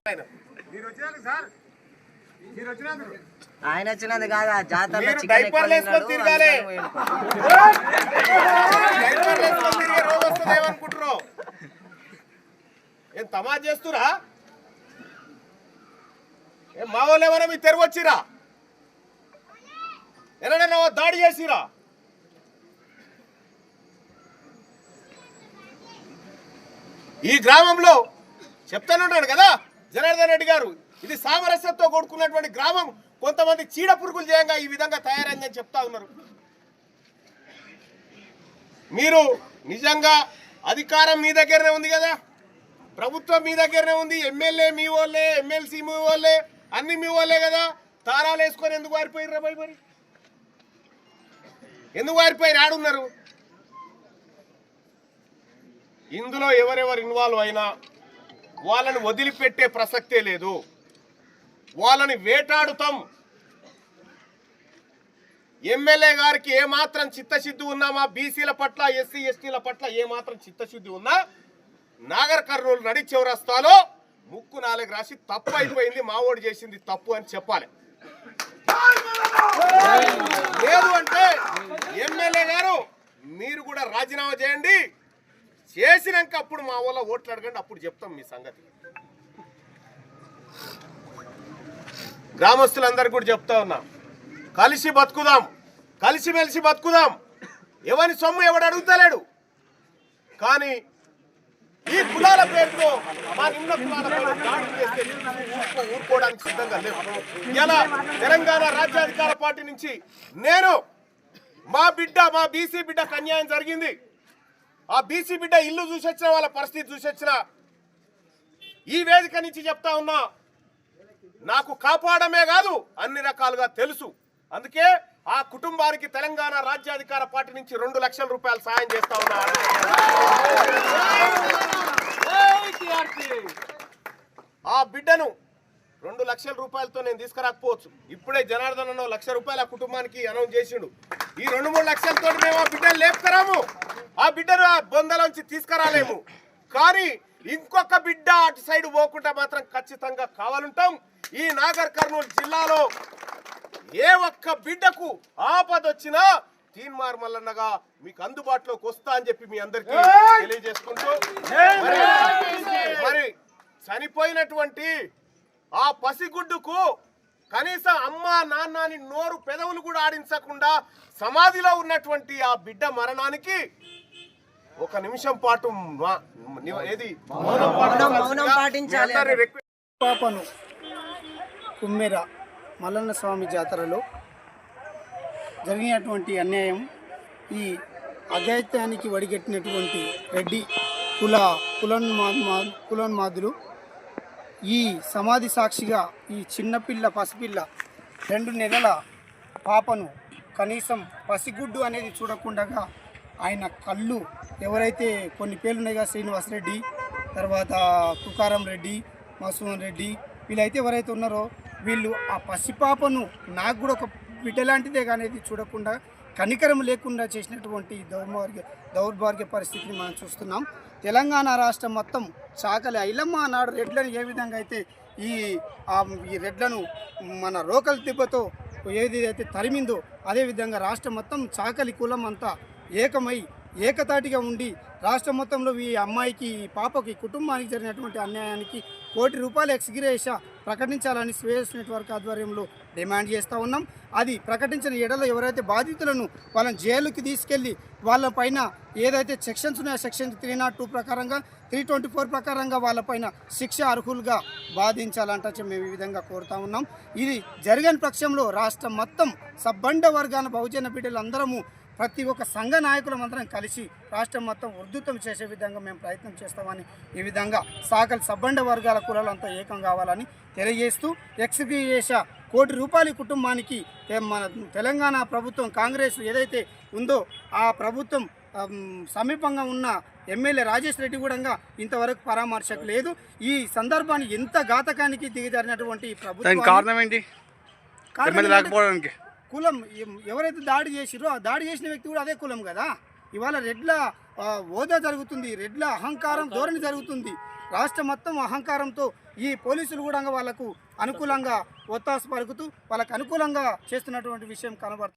ఆయన వచ్చినది కాదు జాతర ఏం తమా చేస్తురా? ఏం మా వాళ్ళు ఏమైనా మీరు తెరుగు వచ్చిరా? ఎవరైనా దాడి చేసిరా? ఈ గ్రామంలో చెప్తానుంటాడు కదా జనార్దన్ రెడ్డి గారు, ఇది సామరస్యంతో కొడుకున్నటువంటి గ్రామం, కొంతమంది చీడ పురుగులు చేయంగా ఈ విధంగా తయారైందని చెప్తా ఉన్నారు. మీరు నిజంగా అధికారం మీ దగ్గరనే ఉంది కదా, ప్రభుత్వం మీ దగ్గరనే ఉంది, ఎమ్మెల్యే మీ వాళ్ళే, ఎమ్మెల్సీ మీ వాళ్ళే, అన్ని మీ వాళ్ళే కదా. తారాలు వేసుకొని ఎందుకు వారిపోయారు బాయ్? మరి ఎందుకు వారిపోయారు? ఆడున్నారు. ఇందులో ఎవరెవరు ఇన్వాల్వ్ అయినా వాళ్ళని వదిలిపెట్టే ప్రసక్తే లేదు, వాళ్ళని వేటాడుతాం. ఎమ్మెల్యే గారికి ఏమాత్రం చిత్తశుద్ధి ఉన్నా, మా బీసీల పట్ల ఎస్సీ ఎస్టీల పట్ల ఏమాత్రం చిత్తశుద్ధి ఉన్నా, నాగర్ కర్నూలు నడి చౌరస్తాలో ముక్కు నాలుగు రాసి తప్పు అయిపోయింది, మావోడు చేసింది తప్పు అని చెప్పాలి. లేదు అంటే ఎమ్మెల్యే గారు మీరు కూడా రాజీనామా చేయండి, చేసినాక అప్పుడు మా వాళ్ళ ఓట్లు అడగండి, అప్పుడు చెప్తాం మీ సంగతి. గ్రామస్తులందరికీ కూడా చెప్తా ఉన్నా, కలిసి బతుకుదాం, కలిసిమెలిసి బతుకుదాం. ఎవరి సొమ్ము ఎవడు అడుగుతలేడు, కానీ ఈ కులాల పేరుతో మా నిమ్న కులాల దాడులు చేస్తే ఊరుకోవడానికి సిద్ధంగా లేవు. ఇలా తెలంగాణ రాజ్యాధికార పార్టీ నుంచి నేను మా బీసీ బిడ్డకు అన్యాయం జరిగింది, ఆ బీసీ బిడ్డ ఇల్లు చూసొచ్చిన, వాళ్ళ పరిస్థితి చూసొచ్చిన ఈ వేదిక నుంచి చెప్తా ఉన్నా, నాకు కాపాడమే కాదు అన్ని రకాలుగా తెలుసు. అందుకే ఆ కుటుంబానికి తెలంగాణ రాజ్యాధికార పార్టీ నుంచి 2 లక్షల రూపాయలు సాయం చేస్తా ఉన్నా. ఆ బిడ్డను 2 లక్షల రూపాయలతో నేను తీసుకురాకపోవచ్చు. ఇప్పుడే జనార్దన్ అన్న 1 లక్ష రూపాయలు ఆ కుటుంబానికి అనౌన్స్ చేసిండు. ఈ 2-3 లక్షలతో మేము ఆ బిడ్డను లేపుకురాము, ఆ బిడ్డను ఆ బొందలోంచి తీసుకురాలేము. కానీ ఇంకొక బిడ్డ అటు సైడ్ పోకుండా మాత్రం ఖచ్చితంగా కావాలంటాం. ఈ నాగర్ కర్నూలు జిల్లాలో ఏ ఒక్క బిడ్డకు ఆపదొచ్చినా తీన్మార్ మల్లన్నగా మీకు అందుబాటులోకి వస్తా అని చెప్పి మీ అందరికీ తెలియజేసుకుంటూ, మరి చనిపోయినటువంటి ఆ పసిగుడ్డుకు కనీసం అమ్మ నాన్న అని నోరు పెదవులు కూడా ఆడించకుండా సమాధిలో ఉన్నటువంటి ఆ బిడ్డ మరణానికి 1 నిమిషం పాటు మౌనం పాటించాలి. పాపను కుమ్మెర మల్లన్న స్వామి జాతరలో జరిగినటువంటి అన్యాయం, ఈ అఘాయిత్యానికి వడిగట్టినటువంటి రెడ్డి కులోన్మాదులు ఈ సమాధి సాక్షిగా ఈ చిన్నపిల్ల పసిపిల్ల 2 నెలల పాపను కనీసం పసిగుడ్డు అనేది చూడకుండా ఆయన కళ్ళు ఎవరైతే కొన్ని పేర్లు ఉన్నాయిగా, శ్రీనివాస్ రెడ్డి, తర్వాత తుకారం రెడ్డి, మసూన్ రెడ్డి, వీళ్ళైతే ఎవరైతే ఉన్నారో వీళ్ళు ఆ పసిపాపను నాకు కూడా ఒక బిడ్డ లాంటిదే అనేది చూడకుండా కనికరం లేకుండా చేసినటువంటి దౌర్భాగ్య పరిస్థితిని మనం చూస్తున్నాం. తెలంగాణ రాష్ట్రం మొత్తం చాకలి ఐలమ్మ నాడు రెడ్లను ఏ విధంగా అయితే ఈ రెడ్లను మన రోకల్ దెబ్బతో ఏదైతే తరిమిందో, అదేవిధంగా రాష్ట్రం మొత్తం చాకలి కులం అంతా ఏకమై ఏకతాటిగా ఉండి రాష్ట్రం మొత్తంలో ఈ అమ్మాయికి, ఈ పాపకి, కుటుంబానికి జరిగినటువంటి అన్యాయానికి ₹1 కోటి ఎక్స్గ్రేషియా ప్రకటించాలని శ్రేయస్ నెట్వర్క్ ఆధ్వర్యంలో డిమాండ్ చేస్తూ ఉన్నాం. అది ప్రకటించిన ఎడలో ఎవరైతే బాధితులను వాళ్ళని జైలుకి తీసుకెళ్ళి వాళ్ళపైన ఏదైతే సెక్షన్స్ ఉన్నాయో సెక్షన్ 302 ప్రకారంగా 324 ప్రకారంగా వాళ్ళపైన శిక్ష అర్హులుగా బాధించాలంట మేము ఈ విధంగా కోరుతా ఉన్నాం. ఇది జరిగిన పక్షంలో రాష్ట్రం మొత్తం సబ్బండ వర్గాల బహుజన బిడ్డలు అందరము ప్రతి ఒక్క సంఘ నాయకులం అందరం కలిసి రాష్ట్రం మొత్తం ఉద్ధృతం చేసే విధంగా మేము ప్రయత్నం చేస్తామని, ఈ విధంగా సాకలి సబ్బండ వర్గాల కులాలంతా ఏకం కావాలని తెలియజేస్తూ ఎక్స్గ్రేషియా ₹1 కోటి కుటుంబానికి మన తెలంగాణ ప్రభుత్వం కాంగ్రెస్ ఏదైతే ఉందో ఆ ప్రభుత్వం సమీపంగా ఉన్న ఎమ్మెల్యే రాజేష్ రెడ్డి కూడా ఇంతవరకు పరామర్శకు లేదు. ఈ సందర్భాన్ని ఎంత ఘాతకానికి దిగజారినటువంటి ప్రభుత్వం కారణం ఏంటి? కులం ఎవరైతే దాడి చేసిరో ఆ దాడి చేసిన వ్యక్తి కూడా అదే కులం కదా. ఇవాళ రెడ్ల హోదా జరుగుతుంది, రెడ్ల అహంకారం ధోరణి జరుగుతుంది. రాష్ట్రం మొత్తం అహంకారంతో ఈ పోలీసులు కూడా వాళ్ళకు అనుకూలంగా ఒత్తాసు పలుకుతూ వాళ్ళకు అనుకూలంగా చేస్తున్నటువంటి విషయం కనబడుతుంది.